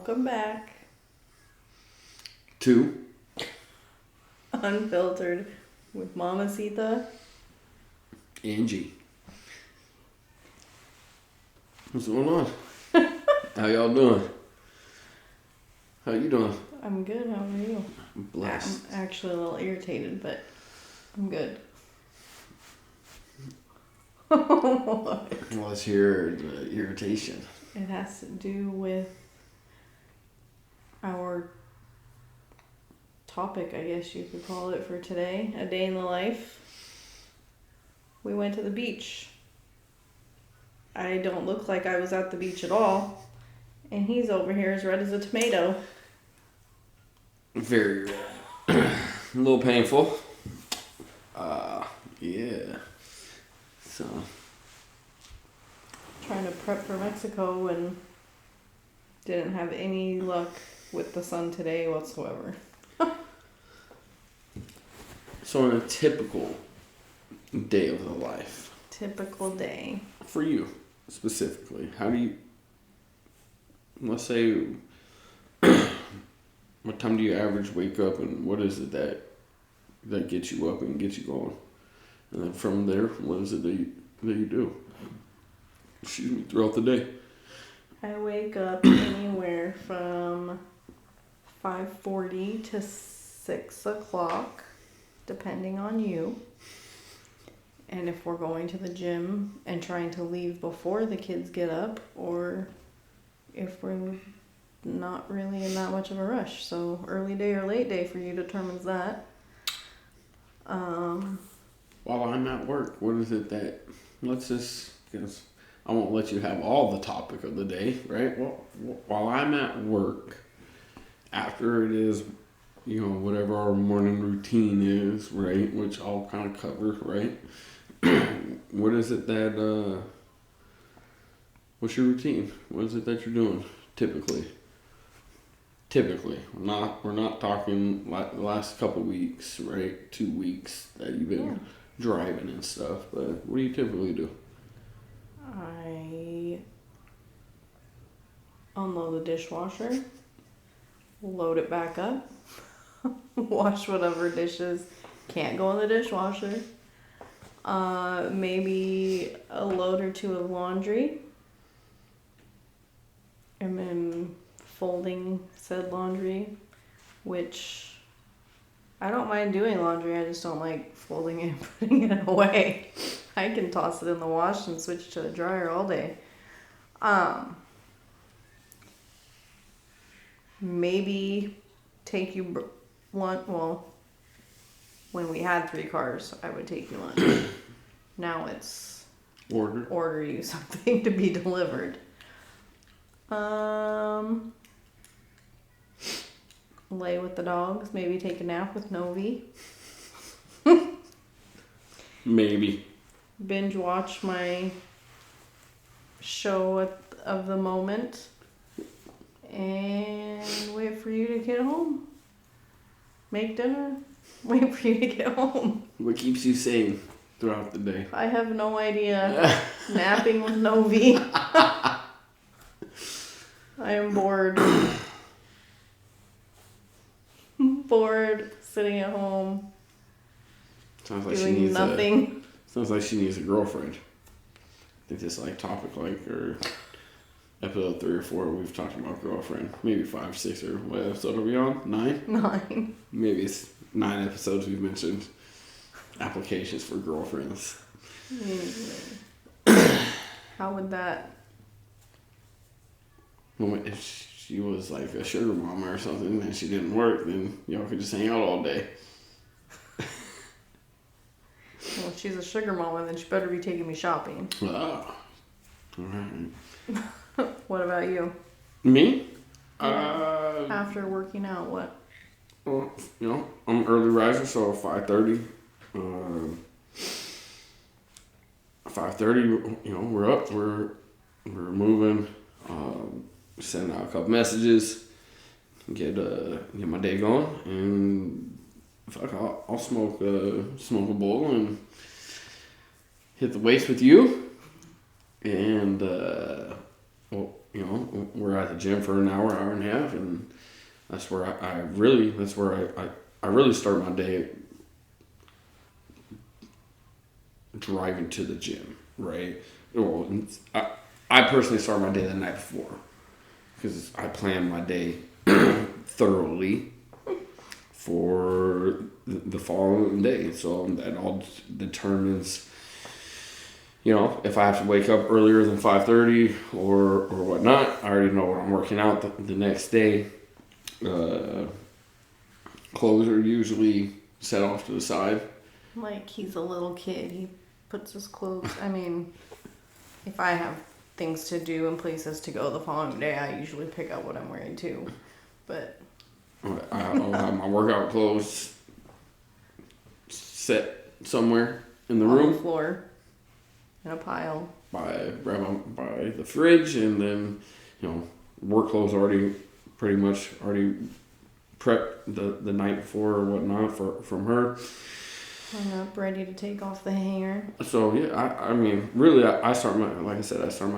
Welcome back. To Unfiltered with Mama Sita. Angie. What's going on? How y'all doing? How you doing? I'm good. How are you? I'm blessed. I'm actually a little irritated, but I'm good. What? Well, let's hear the irritation. It has to do with our topic, I guess you could call it, for today. A day in the life. We went to the beach. I don't look like I was at the beach at all. And he's over here as red as a tomato. Very a little painful. Yeah. So. Trying to prep for Mexico and didn't have any luck with the sun today whatsoever. So on a typical day of the life. Typical day. For you, specifically, how do you, let's say, what time do you average wake up and what is it that gets you up and gets you going? And then from there, what is it that you do? Excuse me, throughout the day. I wake up anywhere from 5:40 to 6 o'clock, depending on you. And if we're going to the gym and trying to leave before the kids get up, or if we're not really in that much of a rush. So early day or late day for you determines that. While I'm at work, what is it that, let's just, because I won't let you have all the topic of the day, right? Well, while I'm at work, after it is, whatever our morning routine is, right, which I'll kind of cover, right? What is it that, what's your routine? What is it that you're doing, typically? Typically. We're not talking like the last couple weeks, right? 2 weeks that you've been driving and stuff, but what do you typically do? I unload the dishwasher, load it back up, wash whatever dishes can't go in the dishwasher, maybe a load or two of laundry, and then folding said laundry, which I don't mind doing laundry, I just don't like folding it and putting it away. I can toss it in the wash and switch to the dryer all day. Maybe take you lunch. Well, when we had 3 cars, I would take you lunch. Now it's order you something to be delivered. Lay with the dogs. Maybe take a nap with Novi. Maybe. Binge watch my show of the moment and wait for you to get home. Make dinner, wait for you to get home. What keeps you sane throughout the day? I have no idea. Napping with Novi. I am bored. Bored, sitting at home, Sounds like doing nothing. Sounds like she needs a girlfriend. I think this topic or episode 3 or 4 we've talked about girlfriend. Maybe 5, 6 or what episode are we on? 9? 9. Maybe it's 9 episodes we've mentioned applications for girlfriends. How would that? Well, if she was like a sugar mama or something and she didn't work, then y'all could just hang out all day. Well, if she's a sugar mama, then she better be taking me shopping. Oh, all right. What about you? Me? After working out, what? Well, I'm an early riser, so 5:30. 5:30. We're up. We're moving. Send out a couple messages. Get my day going, and I'll smoke a bowl and hit the weights with you, and we're at the gym for an hour, hour and a half, and that's where I really start my day driving to the gym, right? Well, I personally start my day the night before because I plan my day thoroughly for the following day. So that all determines, if I have to wake up earlier than 5:30 or whatnot. I already know what I'm working out the next day. Clothes are usually set off to the side. Like he's a little kid. He puts his clothes. I mean, if I have things to do and places to go the following day, I usually pick out what I'm wearing too. But I'll have my workout clothes set somewhere in the on room the floor in a pile. by the fridge, and then work clothes pretty much already prepped the night before or whatnot from her. I'm up ready to take off the hanger. So yeah, I mean, really, I start my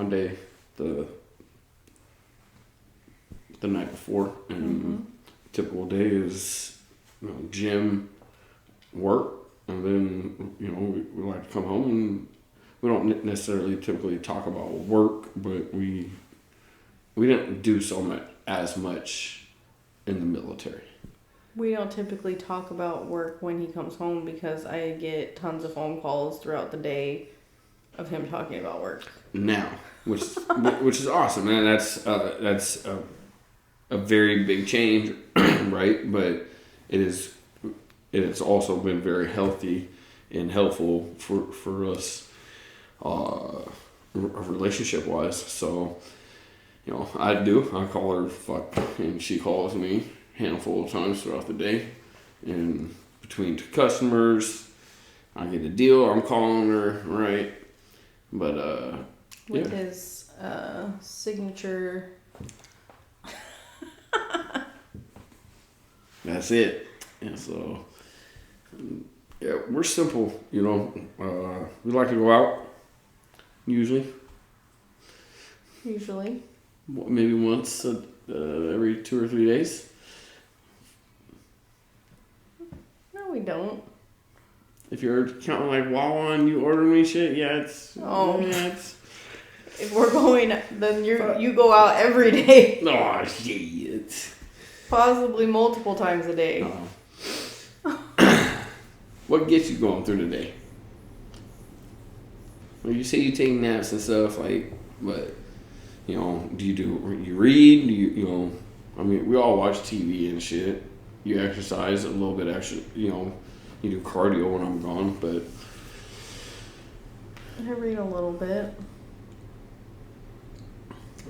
day the night before, and typical day is gym, work, and then we like to come home, and we don't necessarily typically talk about work, but we didn't do as much in the military. We don't typically talk about work when he comes home because I get tons of phone calls throughout the day of him talking about work. Now, which is awesome, and that's a very big change, right? But it's also been very healthy and helpful for us, relationship wise. So, I call her fuck, and she calls me a handful of times throughout the day, and between two customers, I get a deal, I'm calling her, right? But with his signature. That's it. And so, we're simple, we like to go out, usually. Maybe once every 2 or 3 days. No, we don't. If you're counting like Wawa and you order me shit, it's... If we're going, then you go out every day. Oh, shit. Possibly multiple times a day. What gets you going through the day? Well, you say you take naps and stuff, but, do you read? Do you we all watch TV and shit. You exercise a little bit extra, you do cardio when I'm gone, but... I read a little bit.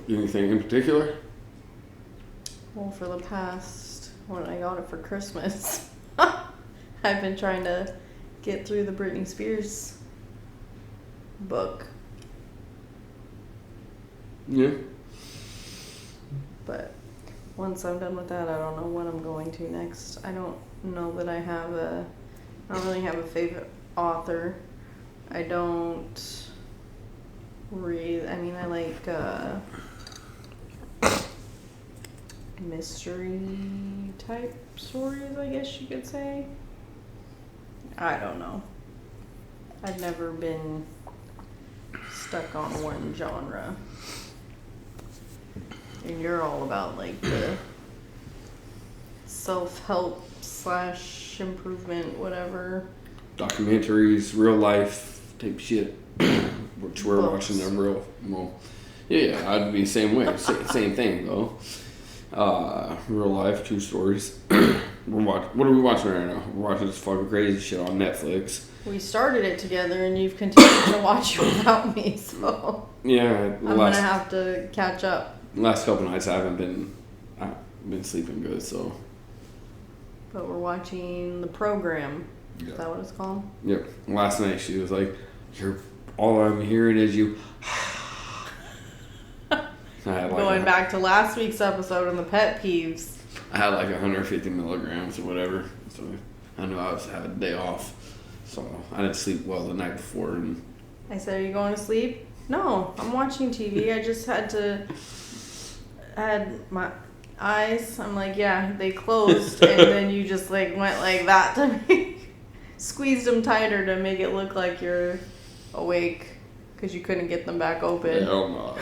Anything in particular? Well, for the past, when I got it for Christmas, I've been trying to get through the Britney Spears book. Yeah. But once I'm done with that, I don't know what I'm going to next. I don't know that I don't really have a favorite author. I don't read, I like mystery type stories, I guess you could say. I don't know. I've never been stuck on one genre. And you're all about the self-help / improvement, whatever. Documentaries, real life type shit, which we're Books. watching them real. Well, yeah, I'd be the same way. Same thing though. Real life, true stories. What are we watching right now? We're watching this fucking crazy shit on Netflix. We started it together, and you've continued to watch without me, so Yeah, I'm gonna have to catch up. Last couple nights I've been sleeping good, so. But we're watching The Program. Yeah. Is that what it's called? Yep. Last night she was like, all I'm hearing is you. Going back to last week's episode on the pet peeves. I had 150 milligrams or whatever, so I knew I was having a day off. So I didn't sleep well the night before. And I said, "Are you going to sleep?" No, I'm watching TV. I just had to had my eyes. I'm like, yeah, they closed, and then you just like went like that to me. Squeezed them tighter to make it look like you're awake because you couldn't get them back open. Hell no.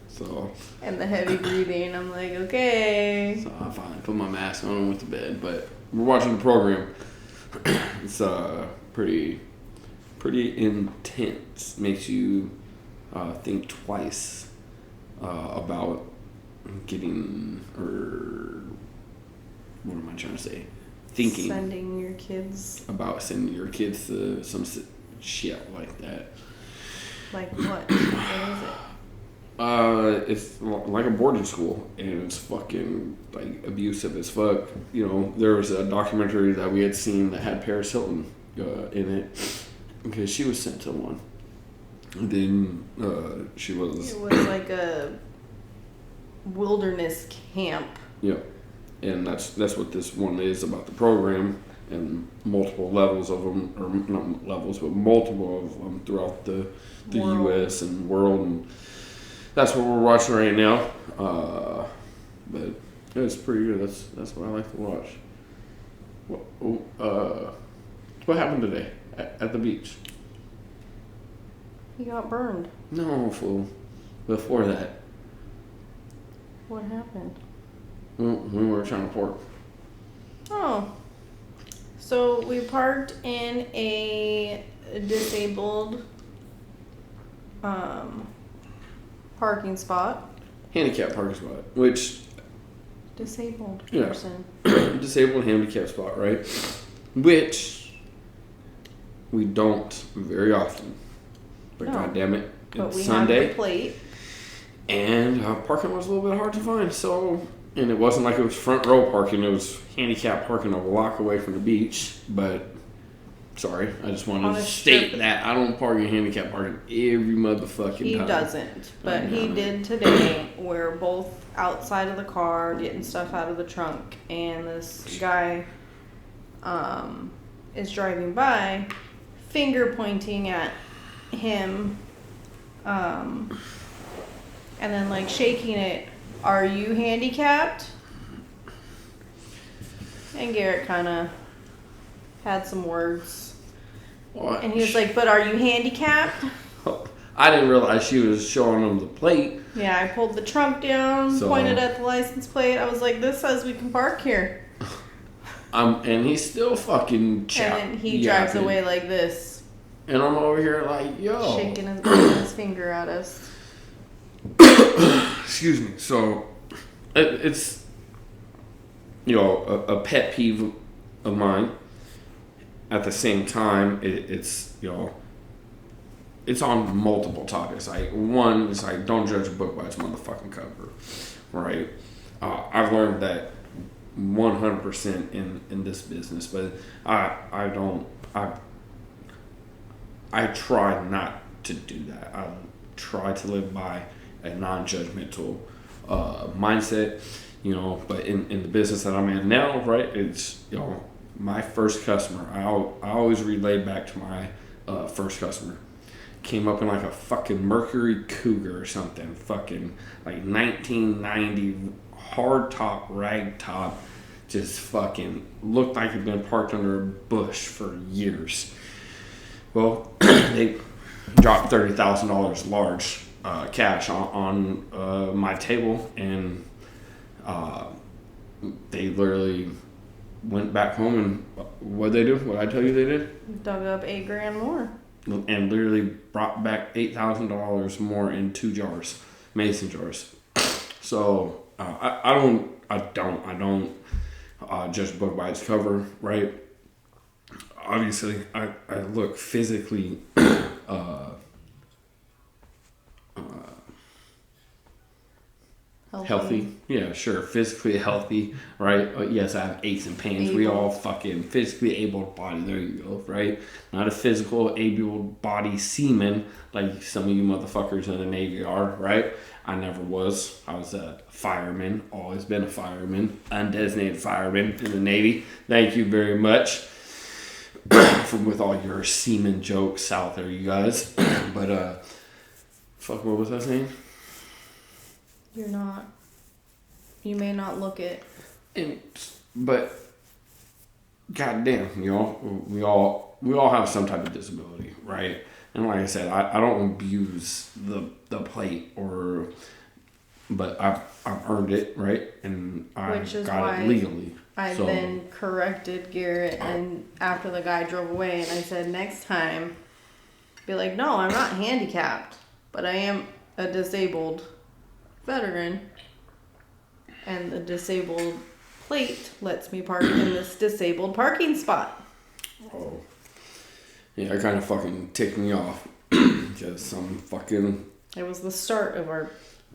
So. And the heavy breathing. I'm like, okay. So I finally put my mask on and went to bed. But we're watching the program. It's pretty intense. Makes you think twice about getting, or what am I trying to say? Thinking. Sending your kids. About sending your kids to some shit like that. Like what? What is it? It's like a boarding school, and it's fucking like abusive as fuck. You know, there was a documentary that we had seen that had Paris Hilton in it, because she was sent to one. And then she was. It was like a wilderness camp. Yeah, and that's what this one is about, the program, and multiple levels of them, or not levels, but multiple of them throughout the U.S. and world, and that's what we're watching right now. But it's pretty good. That's what I like to watch. What happened today at the beach? He got burned. No, fool. Before that, What happened? we were trying to park. Oh. So we parked in a disabled parking spot. Handicap parking spot, which Disabled Yeah. person. disabled handicap spot, right? Which we don't very often. But No. God damn it, But it's we Sunday. have the plate. And parking was a little bit hard to find, and it wasn't like it was front row parking, it was handicap parking a block away from the beach. But, sorry, I just wanted On to a state strip. that I don't park in handicap parking every motherfucking He time. doesn't. But I he know. did today. We're both outside of the car getting stuff out of the trunk. And this guy is driving by, finger pointing at him. And then like shaking it. Are you handicapped? And Garrett kind of had some words. What? And he was like, but are you handicapped? I didn't realize she was showing him the plate. Yeah, I pulled the trunk down, So- pointed at the license plate. I was like, this says we can park here. And he's still fucking And then he drives yapping. away like this, And I'm over here like, yo. shaking his finger at us. Excuse me. So, it's, a pet peeve of mine. At the same time, it's it's on multiple topics. Like, one is like, don't judge a book by its motherfucking cover, right? I've learned that 100% in this business, but I try not to do that. I try to live by a non-judgmental mindset, but in the business that I'm in now, right, it's, my first customer, I always relay back to my first customer. Came up in like a fucking Mercury Cougar or something, fucking like 1990 hard top, rag top, just fucking looked like it'd been parked under a bush for years. Well, they dropped $30,000 large cash on my table, and they literally went back home, and what'd they do? What'd I tell you they did? Dug up $8,000 more. And literally brought back $8,000 more in 2 jars, mason jars. So I don't judge a book by its cover, right? Obviously, I look physically healthy. Yeah, sure. Physically healthy, right? Yes, I have aches and pains. We all fucking physically able body. There you go, right? Not a physical able body seaman like some of you motherfuckers in the Navy are, right? I never was. I was a fireman. Always been a fireman. Undesignated fireman in the Navy. Thank you very much with all your seaman jokes out there, you guys. But, fuck, what was I saying? You're not You may not look it. But goddamn, we all have some type of disability, right? And like I said, I don't abuse the plate but I've earned it, right? And I got it legally. I then corrected Garrett, and after the guy drove away, and I said, next time, be like, no, I'm not handicapped, but I am a disabled veteran, and the disabled plate lets me park in this disabled parking spot. Oh. Yeah, it kind of fucking ticked me off. Because some fucking... It was the start of our...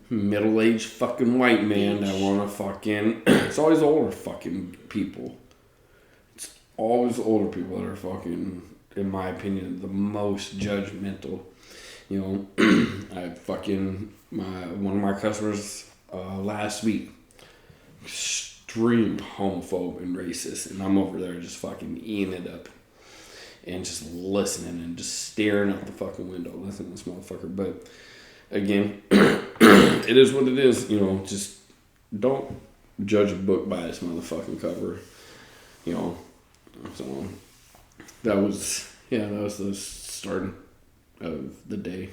middle-aged fucking white man that want to fucking... It's always older fucking people. It's always older people that are fucking, in my opinion, the most judgmental. You know, I fucking... One of my customers last week... Extreme homophobe and racist, and I'm over there just fucking eating it up and just listening and just staring out the fucking window listening to this motherfucker. But again, it is what it is, you know. Just don't judge a book by its motherfucking cover, you know. So that was the start of the day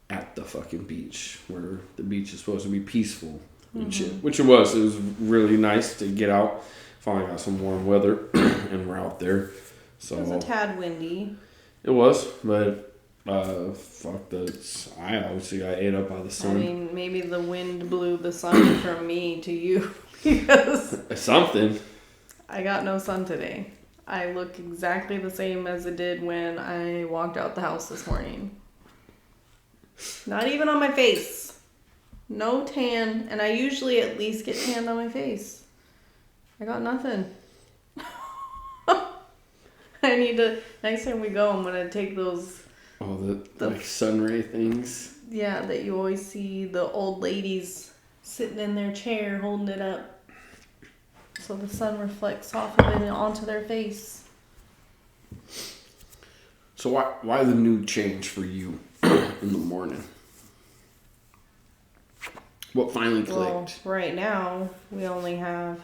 at the fucking beach, where the beach is supposed to be peaceful and shit, which it was. It was really nice to get out. Finally got some warm weather, and we're out there. So it was a tad windy. It was, but fuck that. I ate up by the sun. I mean, maybe the wind blew the sun from me to you because something. I got no sun today. I look exactly the same as it did when I walked out the house this morning. Not even on my face. No tan, and I usually at least get tanned on my face. I got nothing. I need to, next time we go, I'm going to take those... Oh, the like sunray things? Yeah, that you always see the old ladies sitting in their chair holding it up. So the sun reflects off of it and onto their face. So why the new change for you in the morning? What finally clicked? Well, right now, we only have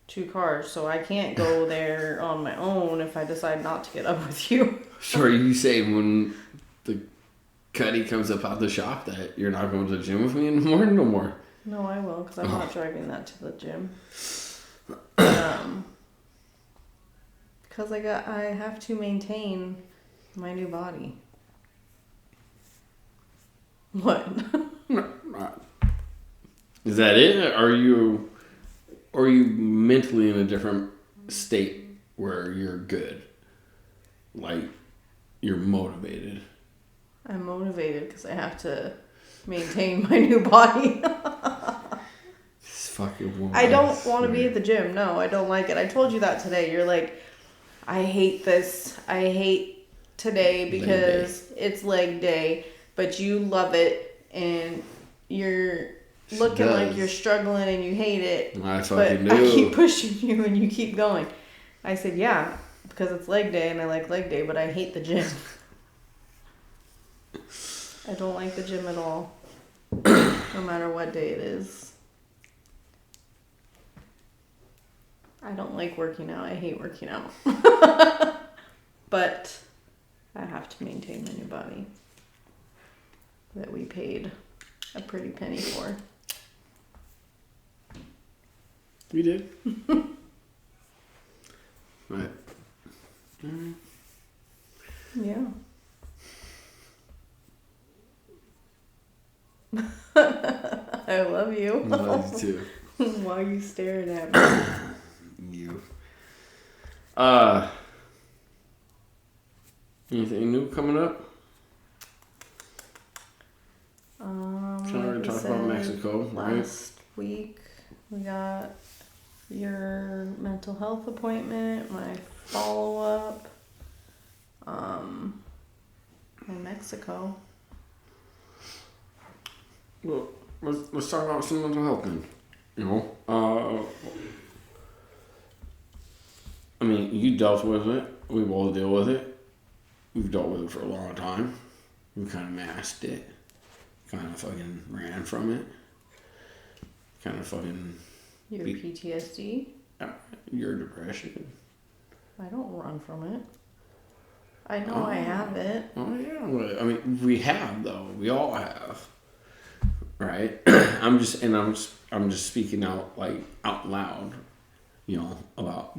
2 cars, so I can't go there on my own if I decide not to get up with you. So are you saying when the Cuddy comes up out the shop that you're not going to the gym with me in the morning no more? No, I will, because I'm not driving that to the gym. Because I have to maintain my new body. What? Is that it? Are you mentally in a different state where you're good? Like, you're motivated? I'm motivated because I have to maintain my new body. This fucking woman. I don't want to be at the gym. No, I don't like it. I told you that today. You're like, I hate this. I hate today because it's leg day, but you love it and you're looking like you're struggling and you hate it. I fucking do. I keep pushing you and you keep going. I said, yeah, because it's leg day and I like leg day, but I hate the gym. I don't like the gym at all. No matter what day it is. I don't like working out. I hate working out. But I have to maintain my new body that we paid a pretty penny for. We did. Right. Yeah. I love you. I love you too. Why are you staring at me? You. Anything new coming up? Like already talked about Mexico, right? Last week we got your mental health appointment, my follow-up, in Mexico. Well, let's talk about some mental health then. You know, I mean, you dealt with it. We both deal with it. We've dealt with it for a long time. We kind of masked it. Kind of fucking ran from it. kind of fucking Your PTSD? your depression. I don't run from it. I know I have it. Oh yeah, well, I mean we have though. We all have, right? I'm just speaking out like out loud, about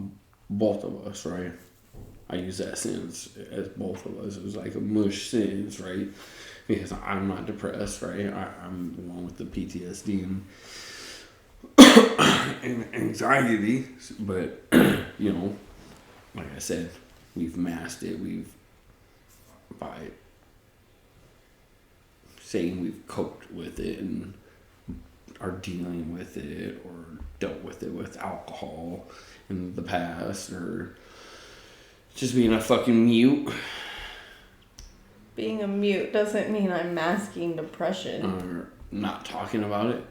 both of us, right? I use that sentence as both of us. It was like a mush sentence, right? Because I'm not depressed, right? I'm the one with the PTSD and anxiety, but like I said, we've masked it. By saying we've coped with it and are dealing with it or dealt with it with alcohol in the past or just being a fucking mute. Being a mute doesn't mean I'm masking depression. Or not talking about it,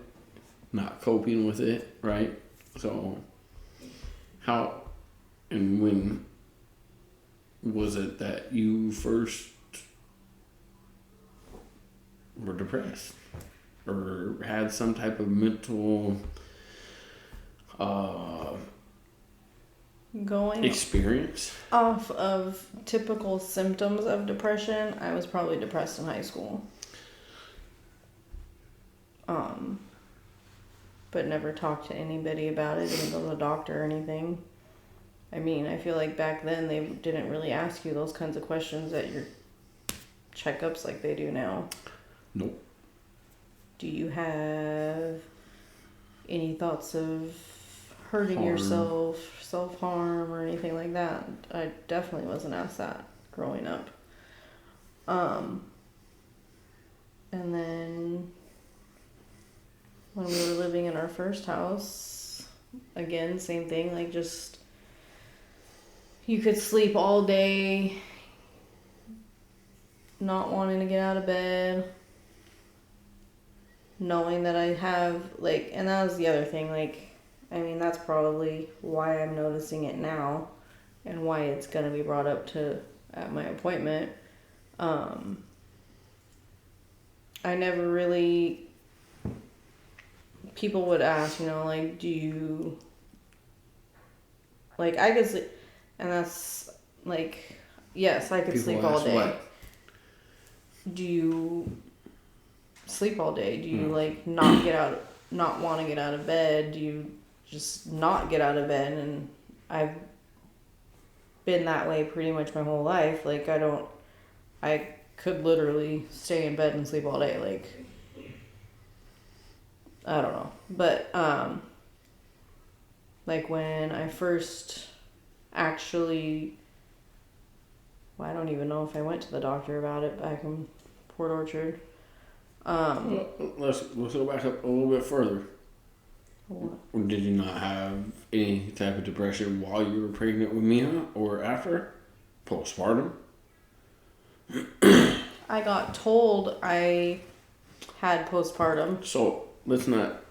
not coping with it, right? So, how and when was it that you first were depressed or had some type of mental Going experience? Off of typical symptoms of depression, I was probably depressed in high school. But never talked to anybody about it, didn't go to the doctor or anything. I mean, I feel like back then they didn't really ask you those kinds of questions at your checkups like they do now. Nope. Do you have any thoughts of hurting yourself, self-harm, or anything like that? I definitely wasn't asked that growing up. And then when we were living in our first house, again, same thing, like just you could sleep all day, not wanting to get out of bed, knowing that I have, and that was the other thing, I mean, that's probably why I'm noticing it now and why it's going to be brought up at my appointment. I never really, people would ask, do you, I could sleep, and that's, yes, I could sleep all day. What? Do you sleep all day? Do you, not want to get out of bed? Do you just not get out of bed? And I've been that way pretty much my whole life. I could literally stay in bed and sleep all day. I don't know. But, when I first actually, I don't even know if I went to the doctor about it back in Port Orchard. Let's go back up a little bit further. What? Did you not have any type of depression while you were pregnant with Mia or after? Postpartum? I got told I had postpartum. So let's not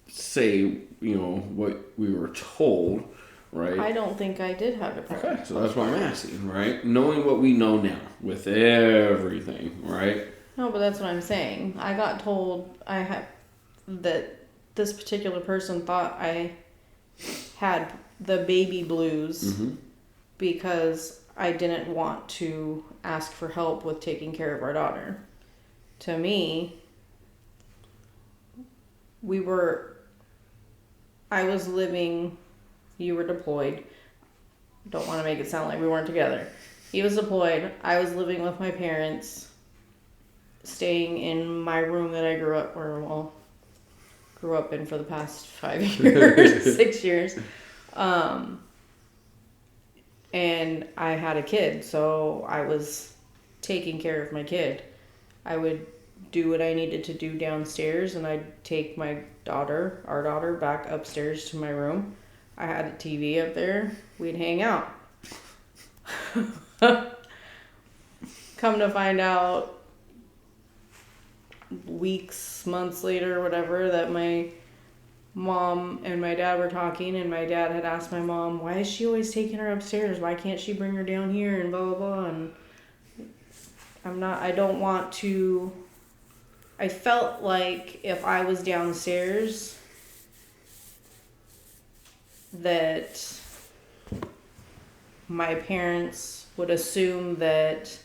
say, what we were told, right? I don't think I did have depression. Okay, so that's what I'm asking, right? Knowing what we know now with everything, right? No, but that's what I'm saying. I got told that this particular person thought I had the baby blues because I didn't want to ask for help with taking care of our daughter. To me, I was living, you were deployed. Don't want to make it sound like we weren't together. He was deployed. I was living with my parents, staying in my room that I grew up in for the past 5 years, 6 years. And I had a kid, so I was taking care of my kid. I would do what I needed to do downstairs, and I'd take our daughter, back upstairs to my room. I had a TV up there. We'd hang out. Come to find out, weeks, months later, whatever, that my mom and my dad were talking, and my dad had asked my mom, why is she always taking her upstairs? Why can't she bring her down here? And blah, blah, blah. And I felt like if I was downstairs, that my parents would assume that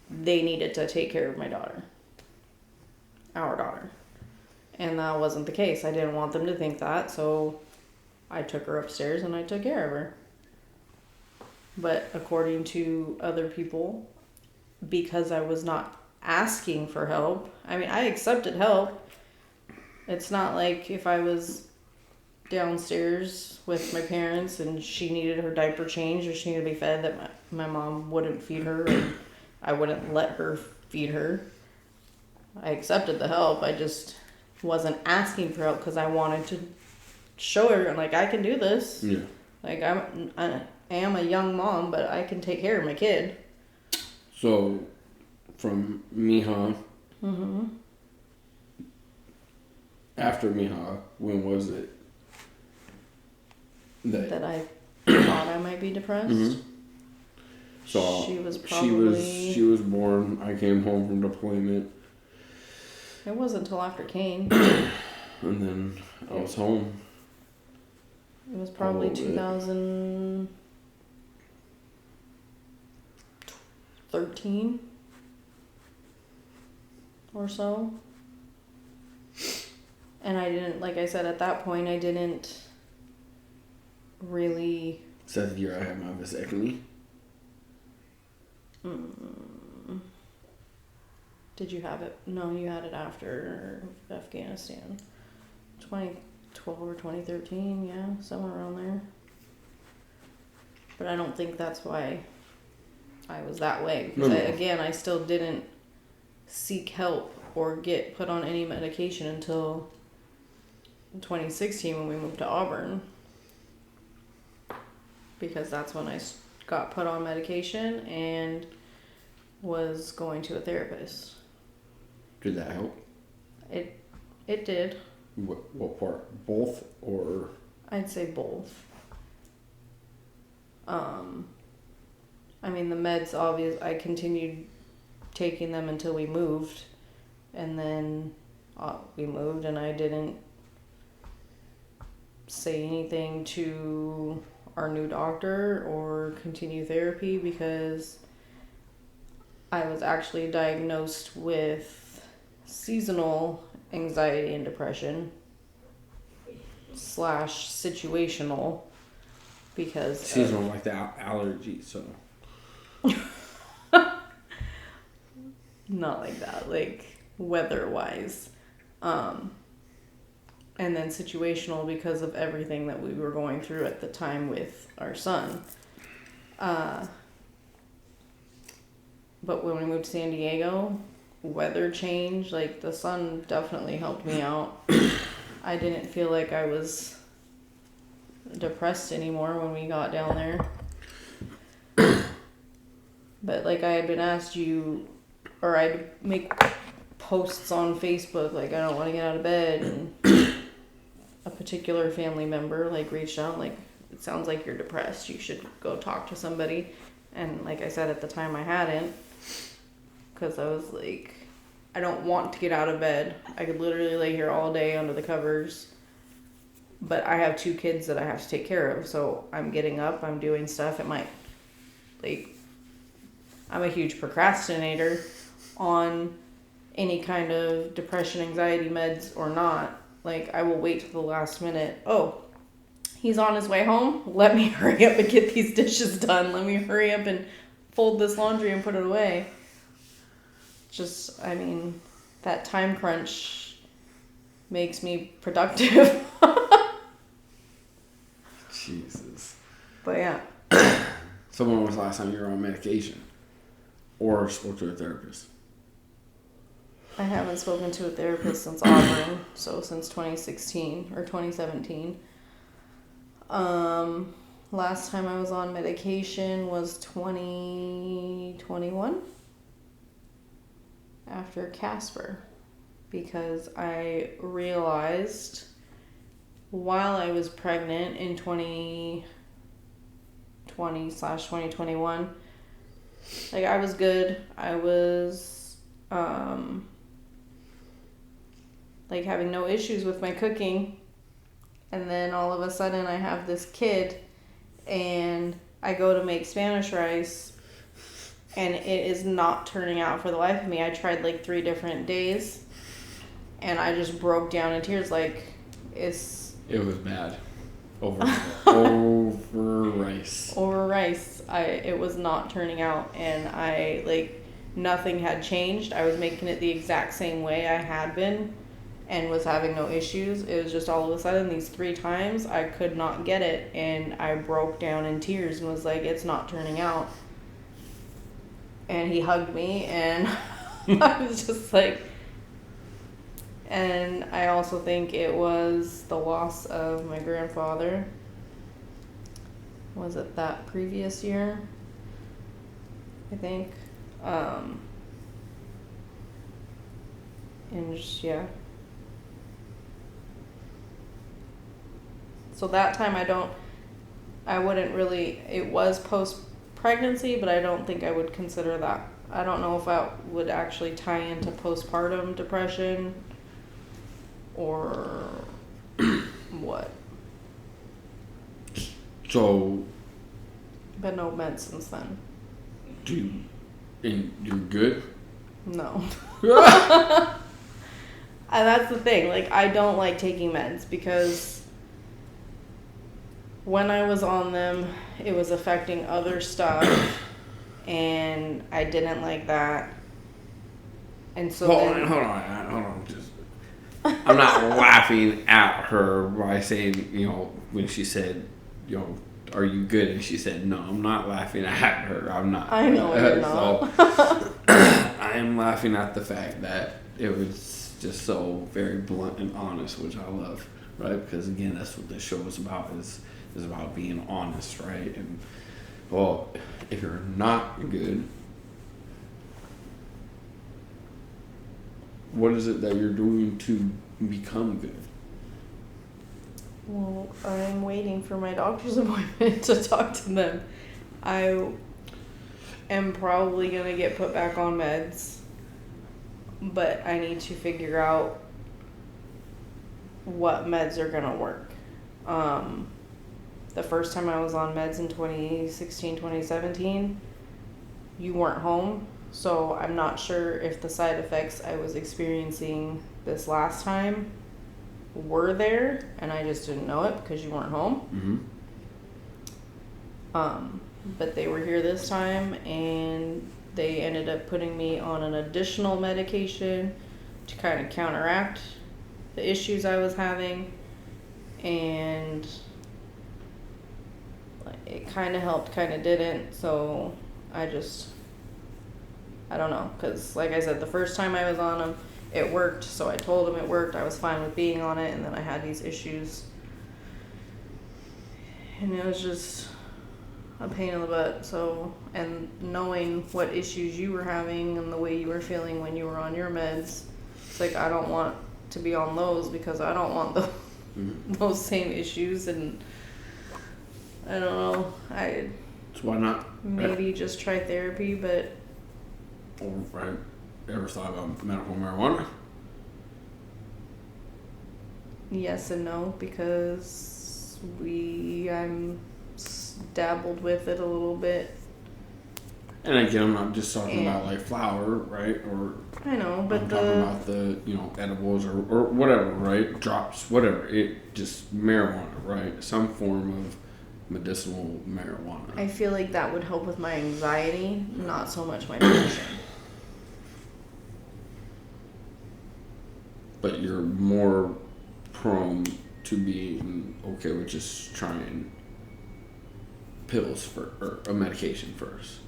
they needed to take care of my daughter, our daughter. And that wasn't the case. I didn't want them to think that, so I took her upstairs and I took care of her. But according to other people, because I was not asking for help, I mean, I accepted help. It's not like if I was downstairs with my parents and she needed her diaper changed or she needed to be fed, that my mom wouldn't feed her and I wouldn't let her feed her. I accepted the help. I just wasn't asking for help because I wanted to show her, like, I can do this. Yeah. Like, I am a young mom, but I can take care of my kid. So, from Miha, after Miha, when was it that I thought I might be depressed? So she was probably... She was born. I came home from deployment. It wasn't until after Kane. And then I was home. It was probably 2013 or so. And I didn't, like I said, at that point, I didn't really... Is that the year I had my vasectomy? Did you have it? No, you had it after Afghanistan. 2012 or 2013, yeah, somewhere around there. But I don't think that's why I was that way. Because I still didn't seek help or get put on any medication until 2016 when we moved to Auburn. Because that's when I got put on medication and was going to a therapist. Did that help? It did. What part? Both or? I'd say both. I mean, the meds, I continued taking them until we moved. And then we moved and I didn't say anything to our new doctor or continue therapy because I was actually diagnosed with seasonal anxiety and depression / situational because seasonal like the allergy, so not like that, like weather wise, and then situational because of everything that we were going through at the time with our son. But when we moved to San Diego, weather change, like the sun definitely helped me out. I didn't feel like I was depressed anymore when we got down there. But like I had been asked I'd make posts on Facebook like I don't want to get out of bed, and a particular family member like reached out like, it sounds like you're depressed, you should go talk to somebody. And like I said, at the time I hadn't, because I was like, I don't want to get out of bed. I could literally lay here all day under the covers, but I have 2 kids that I have to take care of, so I'm getting up, I'm doing stuff. It might, like, I'm a huge procrastinator on any kind of depression, anxiety meds or not. Like, I will wait till the last minute. Oh, he's on his way home? Let me hurry up and get these dishes done. Let me hurry up and fold this laundry and put it away. Just, I mean, that time crunch makes me productive. Jesus. But yeah. So when was the last time you were on medication? Or spoke to a therapist? I haven't spoken to a therapist since Auburn, so since 2016 or 2017. Last time I was on medication was 2021 after Casper, because I realized while I was pregnant in 2020/2021, like I was good. I was like having no issues with my cooking, And then all of a sudden I have this kid and I go to make Spanish rice and it is not turning out for the life of me. I tried like 3 different days and I just broke down in tears. Like, it was bad. Over rice. Over rice. It was not turning out, and nothing had changed. I was making it the exact same way I had been and was having no issues. It was just all of a sudden these 3 times I could not get it, and I broke down in tears and was like, it's not turning out. And he hugged me, and I was just like, and I also think it was the loss of my grandfather. Was it that previous year? I think. And just, yeah. So that time it was post-pregnancy, but I don't think I would consider that. I don't know if that would actually tie into postpartum depression or what. So. But no meds since then. And you're good? No. And that's the thing. Like, I don't like taking meds because when I was on them, it was affecting other stuff, and I didn't like that. And so hold on. I'm not laughing at her by saying, when she said, are you good? And she said, no, I'm not laughing at her. I'm not. I know you're not. So, I am laughing at the fact that it was just so very blunt and honest, which I love, right? Because again, that's what this show is about, is about being honest, right? And, well, if you're not good, what is it that you're doing to become good? Well, I'm waiting for my doctor's appointment to talk to them. I am probably going to get put back on meds, but I need to figure out what meds are going to work. The first time I was on meds in 2016, 2017, you weren't home, so I'm not sure if the side effects I was experiencing this last time were there, and I just didn't know it because you weren't home. Mm-hmm. But they were here this time, and they ended up putting me on an additional medication to kind of counteract the issues I was having, and it kind of helped, kind of didn't. So I don't know, because like I said, the first time I was on them, it worked, so I told them it worked. I was fine with being on it, and then I had these issues, and it was just a pain in the butt. So, and knowing what issues you were having and the way you were feeling when you were on your meds, it's like, I don't want to be on those because I don't want those same issues, and I don't know. So why not? Maybe just try therapy, but. Right. Ever thought about medical marijuana? Yes and no, because I'm dabbled with it a little bit. And again, I'm not just talking about like flour, right? Or I know, but I'm talking about the edibles or whatever, right? Drops, whatever. It just marijuana, right? Some form of medicinal marijuana. I feel like that would help with my anxiety, not so much my depression. But you're more prone to being okay with just trying pills or a medication first.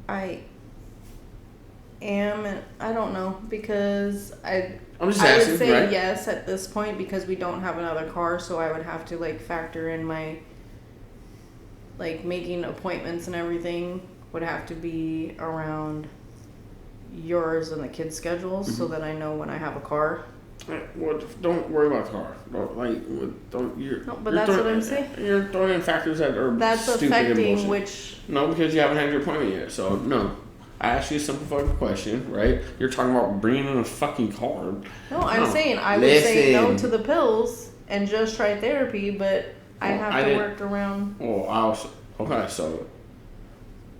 I am, and I don't know, because I'm just I asking, would say right? yes at this point because we don't have another car, so I would have to factor in my making appointments and everything would have to be around yours and the kids' schedules, so that I know when I have a car. Well, don't worry about the car. No, but that's what I'm saying. You're throwing in factors that are That's stupid affecting and bullshit. which. No, because you haven't had your appointment yet. So no. I asked you a simple fucking question, right? You're talking about bringing in a fucking card. No, I'm No. saying I would say no Listen. to the pills and just try therapy, but I Well, have I to didn't- work around. Well, I was okay. So,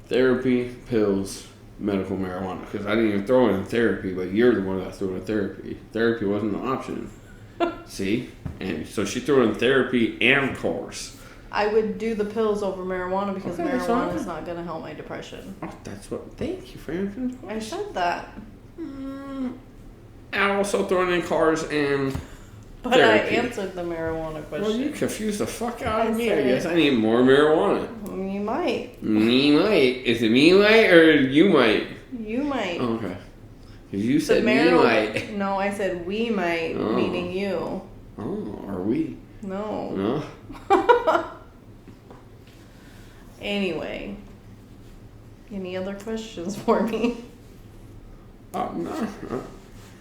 therapy, pills, medical marijuana. Because I didn't even throw in therapy, but you're the one that threw in therapy. Therapy wasn't an option. See, and so she threw in therapy and cars. I would do the pills over marijuana because Okay, that's marijuana fine. is not going to help my depression. Oh, that's what. Thank you for answering the I question. said that, I also throwing in cars and. but Therapy. I answered the marijuana Well, you question. confused the fuck out of I me. I said guess it. I need more marijuana. You might. Me might. Is it me might or you might? You might. Oh, okay. 'Cause you The said me might. No, I said we might, Oh. meaning you. Oh, are we? No. No. Anyway. Any other questions for me? No.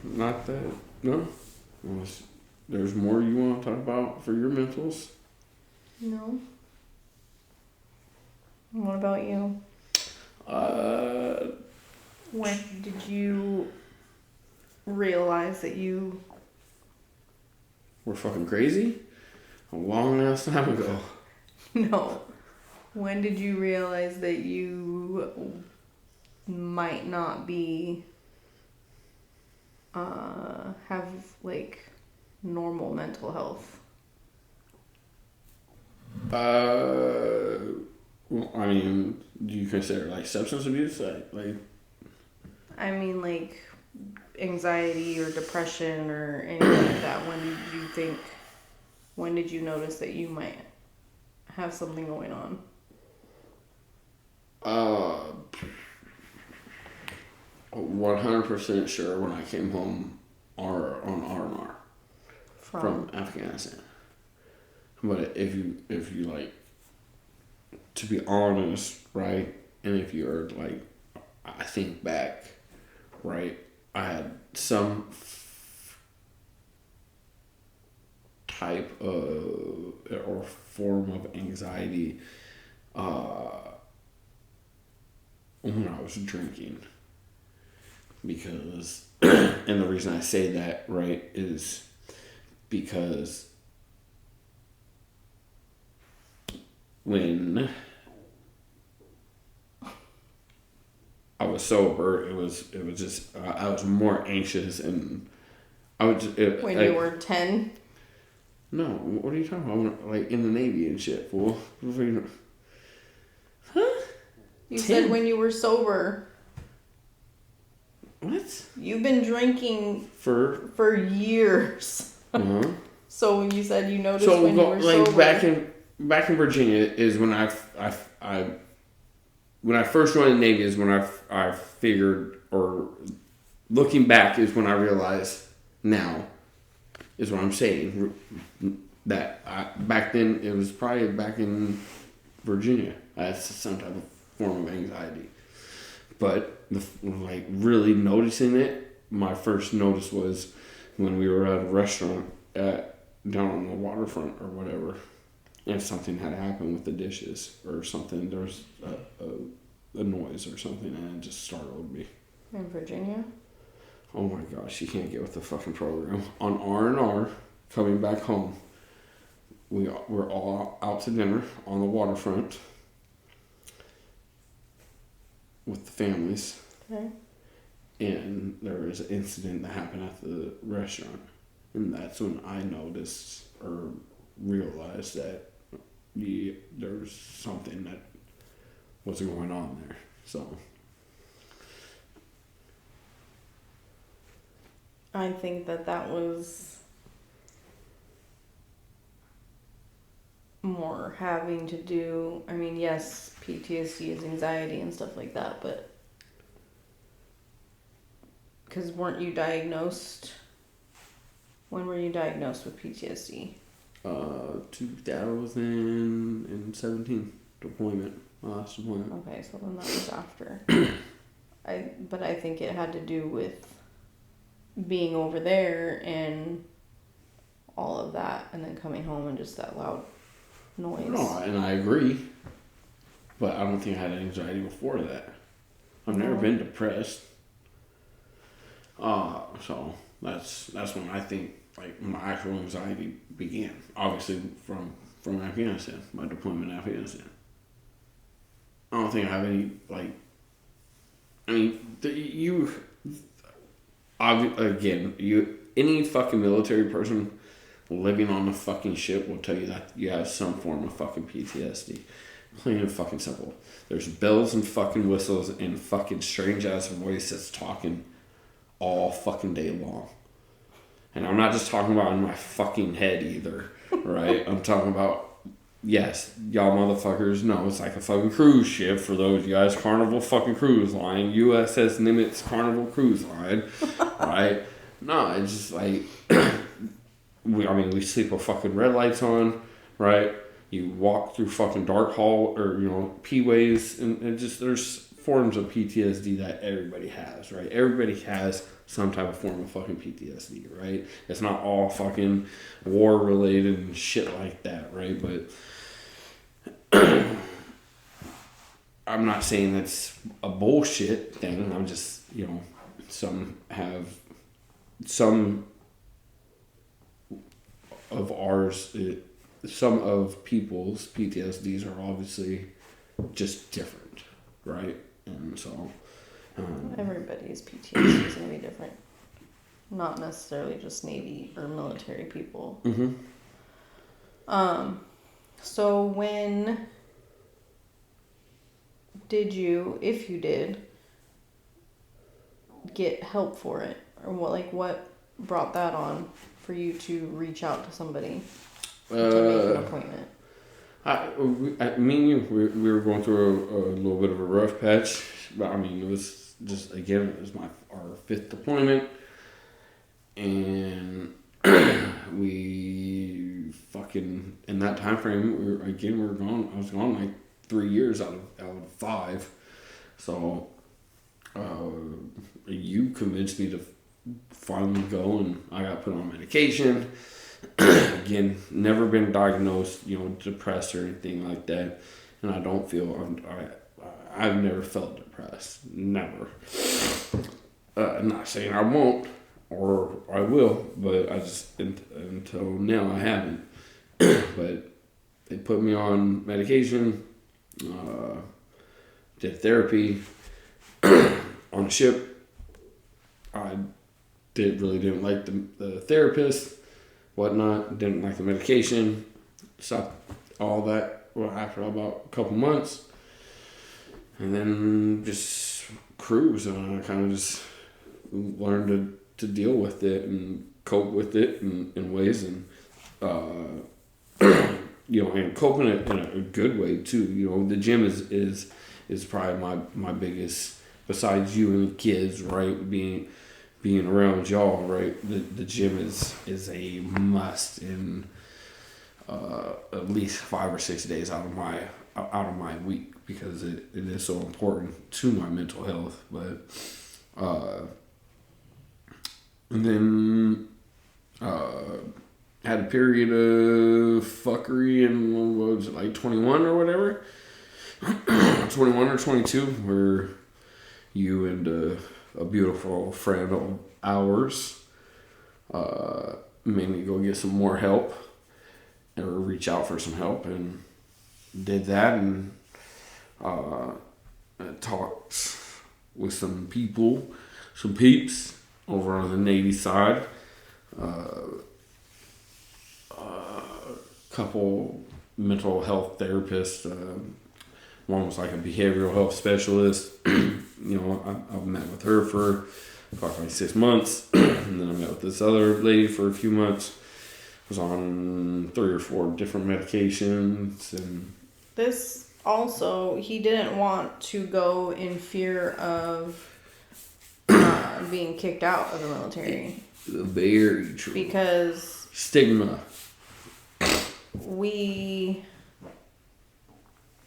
Not that. No. Unless there's more you want to talk about for your mentals. No. What about you? When did you realize that you... We're fucking crazy. A long ass time ago. No. When did you realize that you might not be... have, like, normal mental health? Well, I mean, do you consider like substance abuse? Like I mean, like, anxiety or depression or anything like that. When did you notice that you might have something going on? 100% sure when I came home on R&R from Afghanistan. But if you like, to be honest, right, and if you're like, I think back, right, I had some type of or form of anxiety when I was drinking, because and the reason I say that, right, is because when I was sober, it was just I was more anxious, and I would just When you were 10? No, what are you talking about? Like in the Navy and shit, fool. Huh? You 10? said when you were sober. What? You've been drinking For for years. uh-huh. So you said you noticed So when you were like sober. back in Virginia is when I when I first joined the Navy is when I figured, or looking back is when I realized now is what I'm saying, that back then it was probably back in Virginia I had some type of form of anxiety, but like really noticing it, my first notice was when we were at a restaurant down on the waterfront or whatever, and something had happened with the dishes or something. There was a noise or something, and it just startled me. In Virginia? Oh my gosh, you can't get with the fucking program. On R&R, coming back home, we're all out to dinner on the waterfront with the families. Okay. And there was an incident that happened at the restaurant. And that's when I noticed or realized that there was something that was going on there. So I think that was more having to do, I mean, yes, PTSD is anxiety and stuff like that, but because weren't you diagnosed? When were you diagnosed with PTSD? 2017 deployment, my last deployment. Okay, so then that was after. But I think it had to do with being over there and all of that, and then coming home and just that loud noise. No, and I agree, but I don't think I had anxiety before that. I've never No. been depressed. So that's when I think like my actual anxiety began. Obviously from Afghanistan, my deployment in Afghanistan. I don't think I have any like. I mean, any fucking military person living on the fucking ship will tell you that you have some form of fucking PTSD. Plain and fucking simple. There's bells and fucking whistles and fucking strange ass voices talking all fucking day long. And I'm not just talking about in my fucking head either, right? I'm talking about, yes, y'all motherfuckers know it's like a fucking cruise ship for those of you guys. Carnival fucking Cruise Line, USS Nimitz Carnival Cruise Line, right? No, it's just like, we sleep with fucking red lights on, right? You walk through fucking dark hall or, P-ways, and it just, there's forms of PTSD that everybody has, right? Everybody has some type of form of fucking PTSD, right? It's not all fucking war related and shit like that, right? But I'm not saying that's a bullshit thing. I'm just, some of ours, some of people's PTSDs are obviously just different, right? And so Everybody's PTSD is going to be different. Not necessarily just Navy or military people. mm-hmm. So when did you, if you did, get help for it? Or what brought that on for you to reach out to somebody to make an appointment? Me and you, we were going through a little bit of a rough patch, but I mean, it was just, again, it was our 5th deployment, and we fucking, in that time frame, we were gone. I was gone like 3 years out of 5, so you convinced me to finally go, and I got put on medication. Again, never been diagnosed, depressed or anything like that, and I don't feel I've never felt depressed, never. I'm not saying I won't or I will, but I just until now I haven't. But they put me on medication, did therapy on the ship. I didn't like the therapist. Whatnot, didn't like the medication, stopped all that after about a couple months, and then just cruise, and I kind of just learned to deal with it and cope with it in ways, and and coping it in a good way too. The gym is probably my biggest, besides you and the kids, right? Being around y'all, right? The gym is a must in at least 5 or 6 days out of my week, because it is so important to my mental health. But and then had a period of fuckery in, what was it, like 21 or whatever, 21 or 22, where you and a beautiful friend of ours made me go get some more help or reach out for some help, and did that, and talked with some people, some peeps over on the Navy side, couple mental health therapists. One was like a behavioral health specialist. I've met with her for like 6 months, and then I met with this other lady for a few months. Was on 3 or 4 different medications, and This also, he didn't want to go in fear of being kicked out of the military. very true. Because Stigma.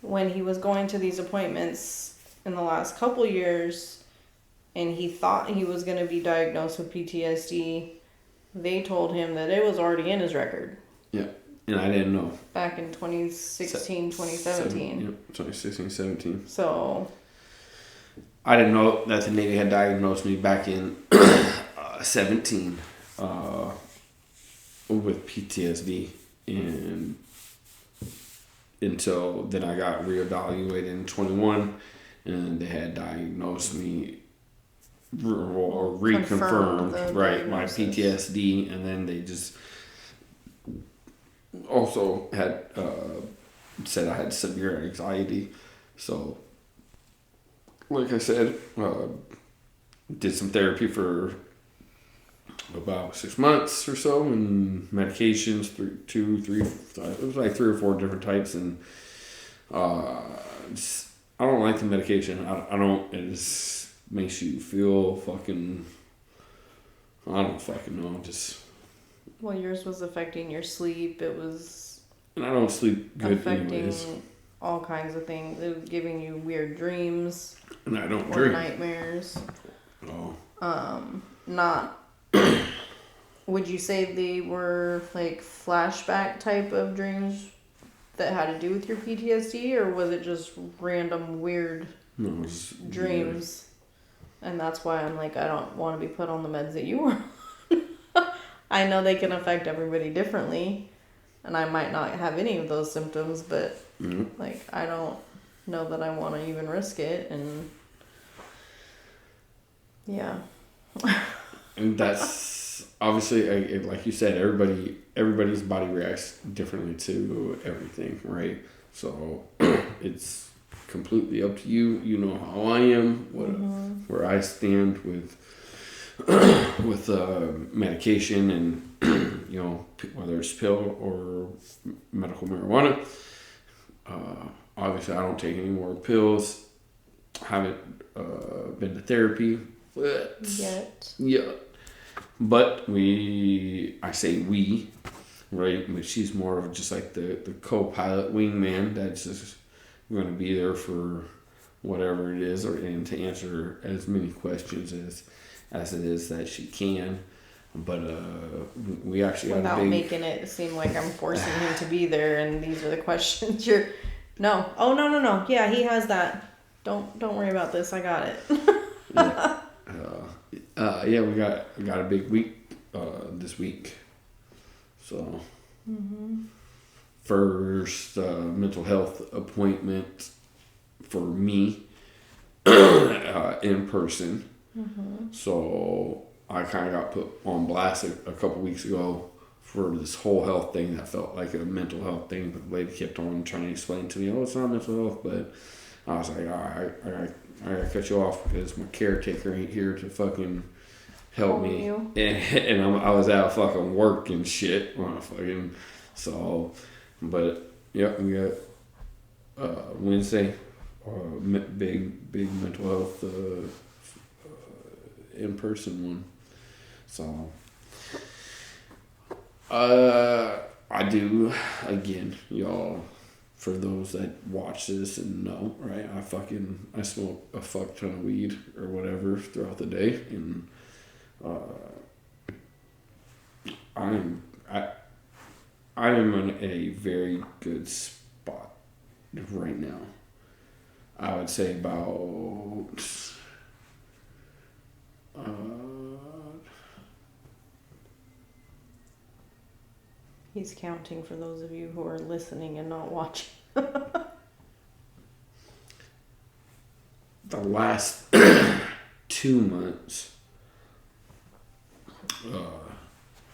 when he was going to these appointments in the last couple years, and he thought he was going to be diagnosed with PTSD, they told him that it was already in his record. Yeah, and I didn't know. Back in 2016, 2017. 2016, 17. So I didn't know that the Navy had diagnosed me back in 17 with PTSD, and until then I got reevaluated in 21, and they had diagnosed me or reconfirmed my PTSD, and then they just also had said I had severe anxiety. So, like I said, did some therapy for about 6 months or so, and medications, it was like 3 or 4 different types, and I don't like the medication. I don't. It just makes you feel fucking. I don't fucking know. Just. Well, yours was affecting your sleep. It was. And I don't sleep good affecting anyways. All kinds of things. It was giving you weird dreams. And I don't or dream. Nightmares. Oh. Not. Would you say they were like flashback type of dreams that had to do with your PTSD, or was it just random weird dreams? Weird. And that's why I'm like, I don't want to be put on the meds that you were on. I know they can affect everybody differently, and I might not have any of those symptoms, but like, I don't know that I want to even risk it, and yeah. And that's obviously, like you said, everybody's body reacts differently to everything, right? So it's completely up to you. You know how I am, where I stand with medication, and you know, whether it's pill or medical marijuana. Obviously, I don't take any more pills. Haven't been to therapy yet. Yeah. But I say we, right? But she's more of just like the co-pilot wingman that's just going to be there for whatever it is, and to answer as many questions as it is that she can. But we actually without making it seem like I'm forcing him to be there, and these are the questions no. Yeah, he has that. Don't worry about this. I got it. Yeah, we got a big week this week. So first mental health appointment for me in person. So I kind of got put on blast a couple weeks ago for this whole health thing that felt like a mental health thing, but the lady kept on trying to explain to me, oh, it's not mental health, but I was like, all right, I gotta cut you off because my caretaker ain't here to fucking help me. And I was out fucking work and shit. So, but yeah, we got Wednesday, big mental health in-person one. So, I do, again, y'all, for those that watch this and know, right? I smoke a fuck ton of weed or whatever throughout the day, and I am in a very good spot right now. I would say about he's counting for those of you who are listening and not watching. The last 2 months,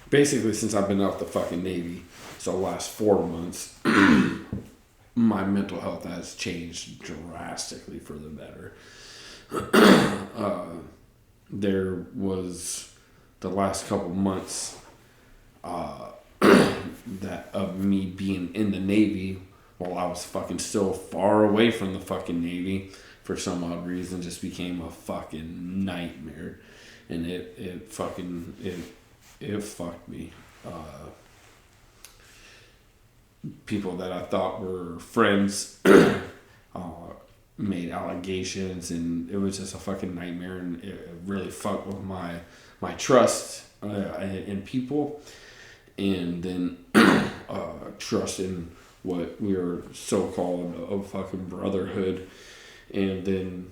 basically since I've been out the fucking Navy, so the last 4 months, my mental health has changed drastically for the better. There was the last couple months that of me being in the Navy while I was fucking still far away from the fucking Navy, for some odd reason, just became a fucking nightmare, and it fucked me. People that I thought were friends made allegations, and it was just a fucking nightmare, and it really fucked with my trust in people, and then trust in what we were so-called a fucking brotherhood. And then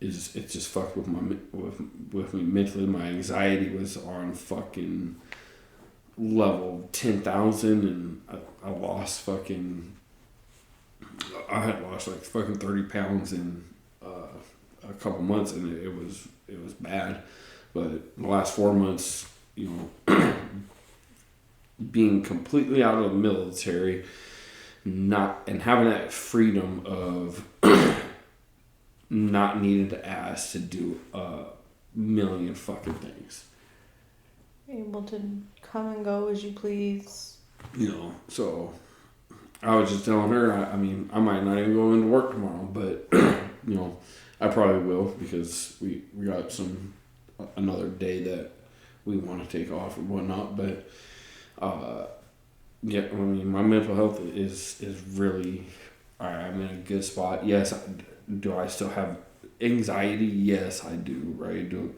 it just fucked with with me mentally. My anxiety was on fucking level 10,000, and I lost fucking. I had lost like fucking 30 pounds in a couple months, and it was bad. But the last 4 months, being completely out of the military, not and having that freedom of not needing to ask to do a million fucking things. Able to come and go as you please. So I was just telling her, I mean, I might not even go into work tomorrow, but, I probably will, because we got another day that we want to take off and whatnot, but, yeah, I mean, my mental health is really, I'm in a good spot. Yes, do I still have anxiety? Yes, I do, right? Do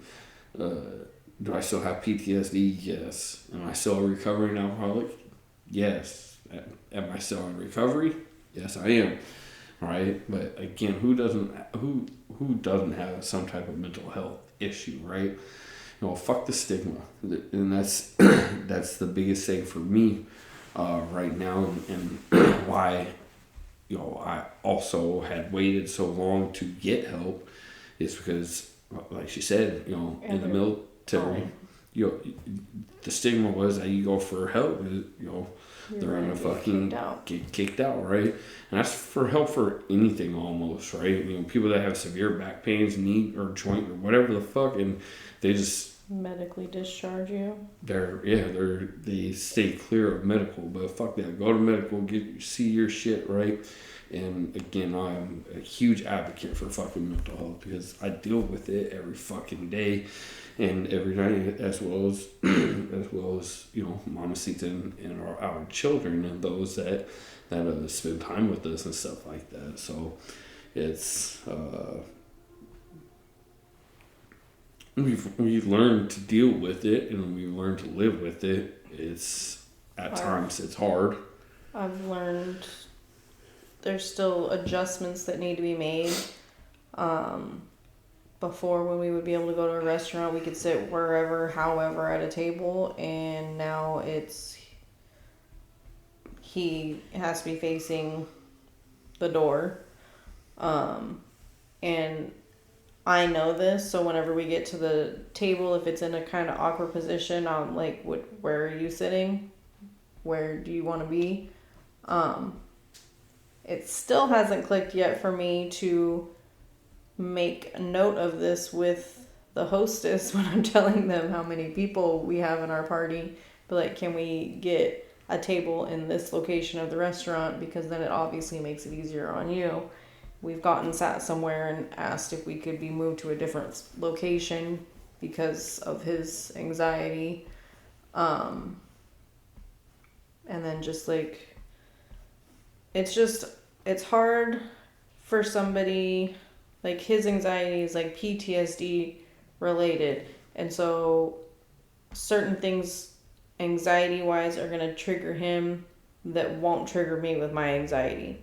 I still have PTSD? Yes. Am I still a recovering alcoholic? Yes. Am I still in recovery? Yes, I am. Right? But again, who doesn't have some type of mental health issue, right? Fuck the stigma, and that's the biggest thing for me right now, and why I also had waited so long to get help is because, like she said, in the military, the stigma was that you go for help, they're gonna fucking get kicked out, right? And that's for help for anything almost, right? People that have severe back pains, knee or joint or whatever the fuck, and they just medically discharge you. They stay clear of medical, but fuck that. Go to medical, see your shit, right? And again, I'm a huge advocate for fucking mental health because I deal with it every fucking day and every night, as well as Mamacita and our children and those that spend time with us and stuff like that. So it's we've learned to deal with it, and we've learned to live with it. It's at times it's hard. I've learned there's still adjustments that need to be made. Before, when we would be able to go to a restaurant, we could sit wherever, however, at a table, and now he has to be facing the door. And I know this, so whenever we get to the table, if it's in a kind of awkward position, I'm like, where are you sitting? Where do you want to be? It still hasn't clicked yet for me to make a note of this with the hostess when I'm telling them how many people we have in our party. But like, can we get a table in this location of the restaurant? Because then it obviously makes it easier on you. We've sat somewhere and asked if we could be moved to a different location because of his anxiety. And then just like, it's hard for somebody, like his anxiety is like PTSD related. And so certain things anxiety wise are going to trigger him that won't trigger me with my anxiety.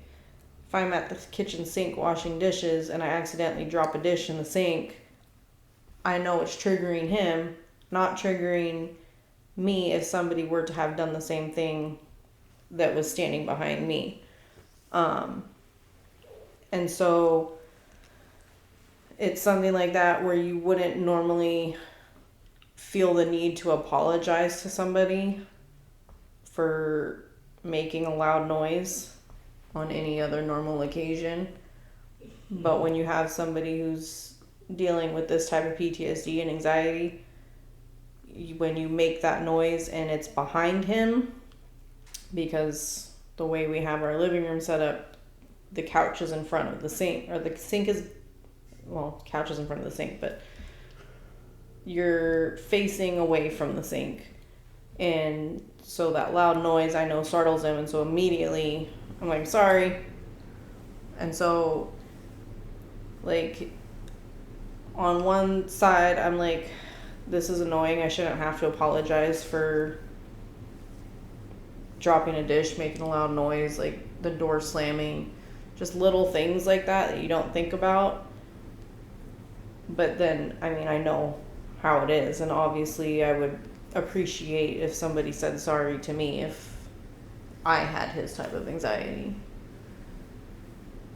If I'm at the kitchen sink washing dishes and I accidentally drop a dish in the sink, I know it's triggering him, not triggering me if somebody were to have done the same thing that was standing behind me. And so it's something like that where you wouldn't normally feel the need to apologize to somebody for making a loud noise on any other normal occasion. But when you have somebody who's dealing with this type of PTSD and anxiety, when you make that noise and it's behind him, because the way we have our living room set up, the couch is in front of the sink, or the sink is, couch is in front of the sink, but you're facing away from the sink. And so that loud noise, I know, startles him, and so immediately I'm like, sorry. And so, like, on one side, I'm like, this is annoying. I shouldn't have to apologize for dropping a dish, making a loud noise, like the door slamming, just little things like that you don't think about. But then, I mean, I know how it is, and obviously I would appreciate if somebody said sorry to me if I had his type of anxiety.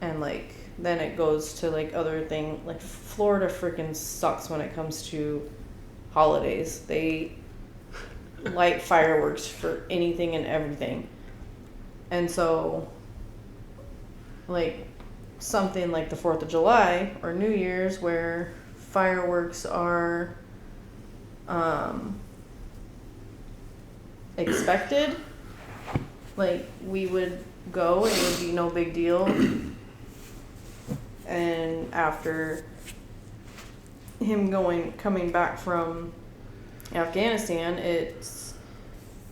And like then it goes to like other thing, like Florida freaking sucks when it comes to holidays. They light fireworks for anything and everything. And so like something like the 4th of July or New Year's where fireworks are expected, like we would go, it would be no big deal. And after him coming back from Afghanistan, it's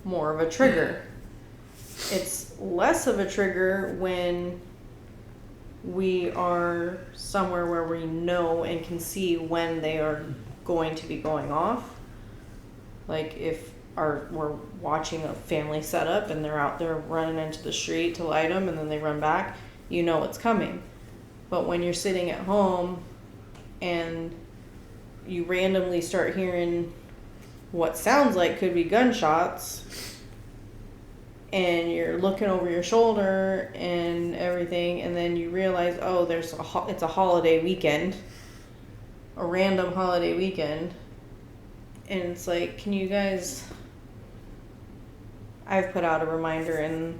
more of a trigger. It's less of a trigger when we are somewhere where we know and can see when they are going to be going off. Like if we're watching a family setup and they're out there running into the street to light them and then they run back, you know it's coming. But when you're sitting at home and you randomly start hearing what sounds like could be gunshots, and you're looking over your shoulder and everything, and then you realize, oh, it's a holiday weekend, a random holiday weekend, and it's like, can you guys? I've put out a reminder in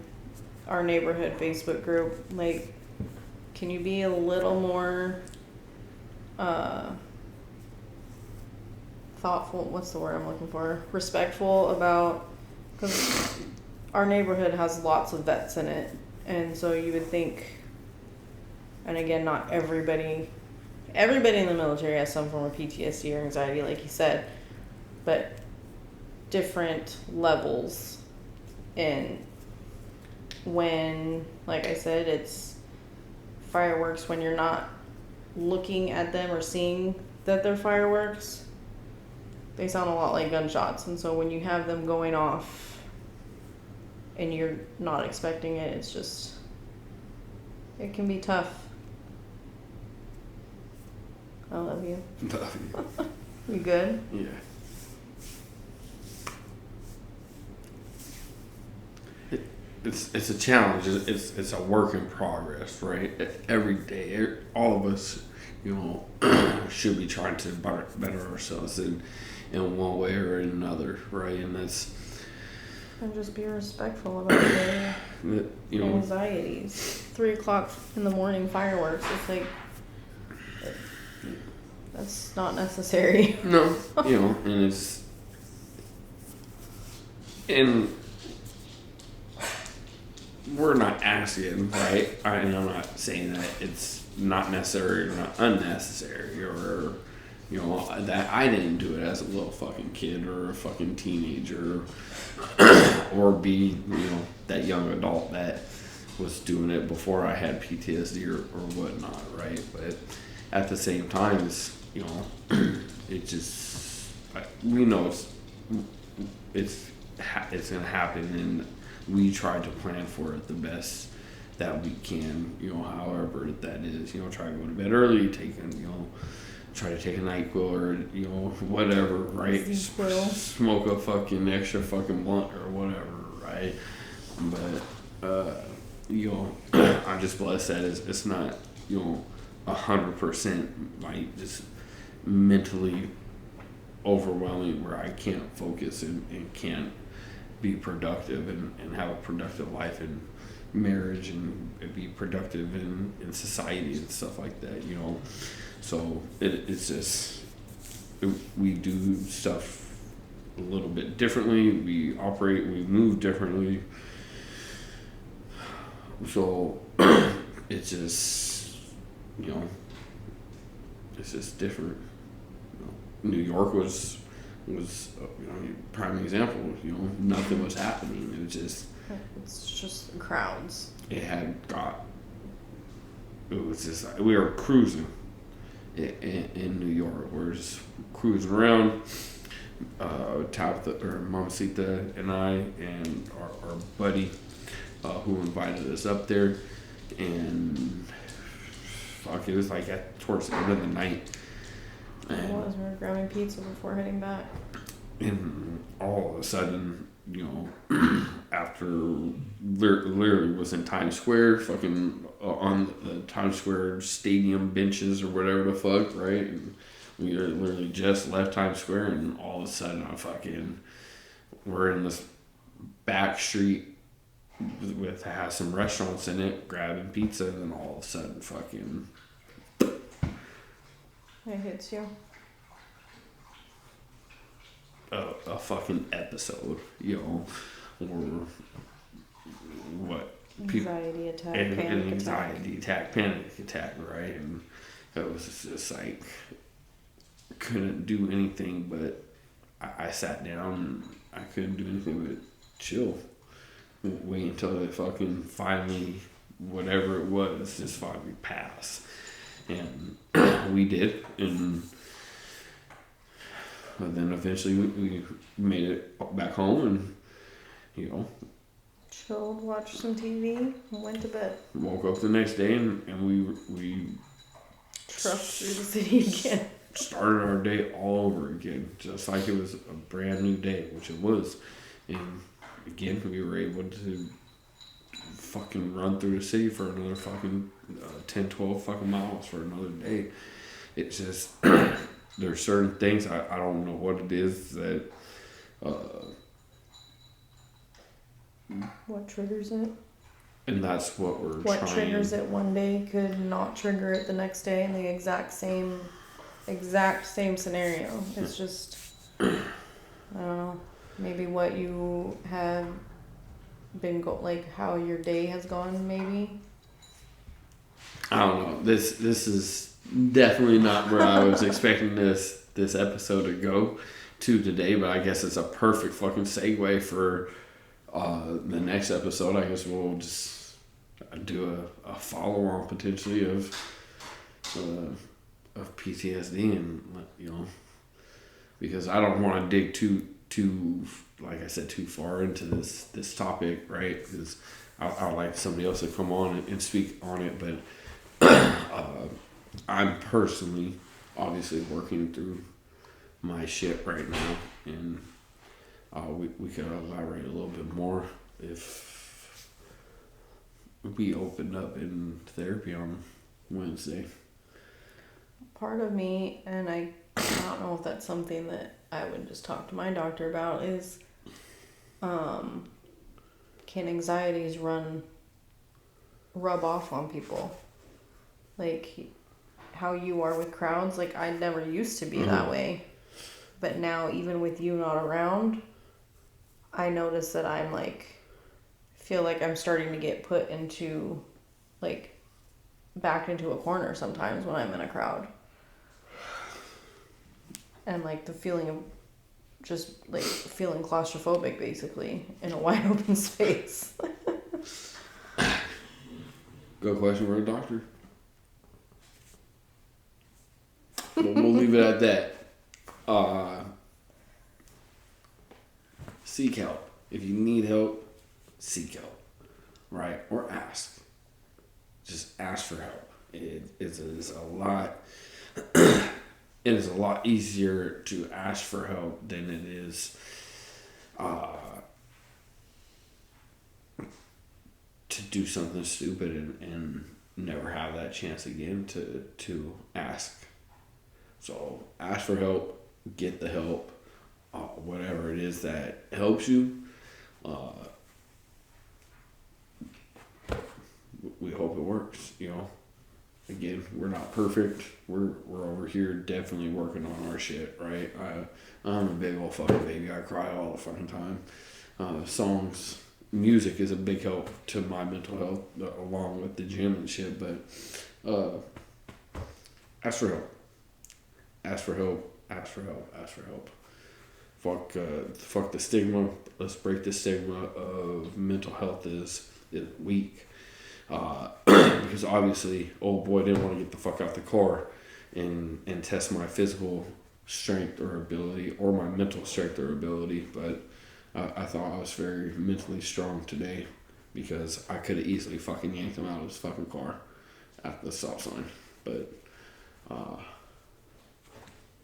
our neighborhood Facebook group, like, can you be a little more thoughtful? What's the word I'm looking for? Respectful about, because our neighborhood has lots of vets in it, and so you would think, and again, not everybody in the military has some form of PTSD or anxiety, like you said, but different levels. And when, like I said, it's fireworks, when you're not looking at them or seeing that they're fireworks, they sound a lot like gunshots. And so when you have them going off and you're not expecting it, it's just, it can be tough. I love you. Love you. You good? Yeah. It's a challenge. It's a work in progress, right? Every day, all of us, should be trying to better ourselves in one way or another, right? And that's. And just be respectful about your anxieties. 3:00 in the morning fireworks. It's like, that's not necessary. No, and it's. And we're not asking, right? And I'm not saying that it's not necessary or not unnecessary or, that I didn't do it as a little fucking kid or a fucking teenager or be, that young adult that was doing it before I had PTSD or whatnot, right? But at the same time, it's, it just, we know it's going to happen, and we try to plan for it the best that we can, however that is, try to go to bed early, try to take a NyQuil or, whatever, right? Smoke a fucking extra fucking blunt or whatever, right? But, I'm just blessed that it's not, 100% like just mentally overwhelming where I can't focus and can't be productive and have a productive life and marriage and be productive in society and stuff like that, So it's just, we do stuff a little bit differently. We operate, we move differently. So it's just, it's just different. New York was prime example. Nothing was happening. It's just crowds. It was just, we were cruising in New York. We're just cruising around. Tabitha or Mamacita and I and our buddy who invited us up there, and fuck, it was like towards the end of the night. It was. We were grabbing pizza before heading back. And all of a sudden, after literally was in Times Square, fucking on the Times Square stadium benches or whatever the fuck, right? And we literally just left Times Square, and all of a sudden, we're in this back street has some restaurants in it, grabbing pizza, and then all of a sudden, fucking. It hits you. A fucking episode, or what? Anxiety attack, An panic anxiety attack, panic attack, right? And it was just like, couldn't do anything but I sat down and I couldn't do anything but chill. Wait until it fucking finally, whatever it was, just finally passed. And we did, and then eventually we made it back home, and chilled, watched some TV, and went to bed. woke up the next day, and we trucked through the city again. Started our day all over again, just like it was a brand new day, which it was. And again, we were able to fucking run through the city for another fucking 10, 12 fucking miles for another day. It's just, there's certain things, I don't know what it is that... what triggers it? And that's what we're what trying... What triggers it one day could not trigger it the next day in the exact same scenario. It's just, I don't know, maybe what you have been how your day has gone, maybe. I don't know. This is definitely not where I was expecting this episode to go to today, but I guess it's a perfect fucking segue for the next episode. I guess we'll just do a follow on potentially of PTSD, and because I don't want to dig too like I said, too far into this topic, right? Because I would like somebody else to come on and speak on it, but I'm personally obviously working through my shit right now, and we could elaborate a little bit more if we opened up in therapy on Wednesday. Part of me, and I don't know if that's something that I would just talk to my doctor about, is can anxieties rub off on people? Like how you are with crowds. Like I never used to be that way, but now even with you not around, I notice that I'm feel like I'm starting to get put into back into a corner sometimes when I'm in a crowd. And the feeling of just feeling claustrophobic basically in a wide open space. Good question for a doctor. We'll leave it at that. Seek help. If you need help, seek help. Right? Or ask. Just ask for help. It is a lot... It is a lot easier to ask for help than it is to do something stupid and never have that chance again to ask. So ask for help, get the help, whatever it is that helps you. We hope it works, Again, we're not perfect. We're over here definitely working on our shit, right? I'm a big old fucking baby. I cry all the fucking time. Music is a big help to my mental health, along with the gym and shit. But ask for help. Ask for help. Ask for help. Ask for help. Fuck the stigma. Let's break the stigma of mental health is weak. Because obviously old boy didn't want to get the fuck out the car and test my physical strength or ability or my mental strength or ability, but I thought I was very mentally strong today because I could have easily fucking yanked him out of his fucking car at the stop sign. But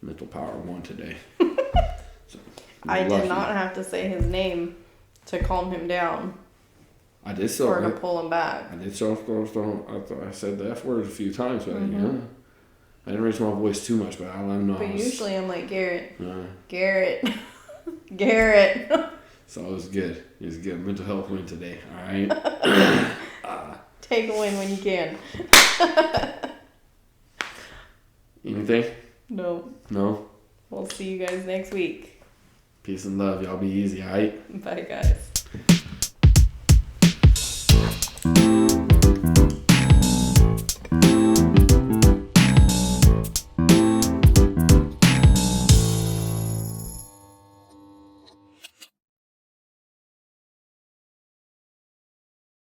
Mental Power won today. So, I lucky. did not have to say his name to calm him down I did still. or to pull him back. I did still. I said the F word a few times, but Mhm. I didn't raise my voice too much. But I let him know. But usually I'm like, Garrett, Uh, Garrett, Garrett. so it was good. It was good. Mental health win today. All right. Take a win when you can. Anything? No. No. We'll see you guys next week. Peace and love. Y'all be easy. All right. Bye, guys.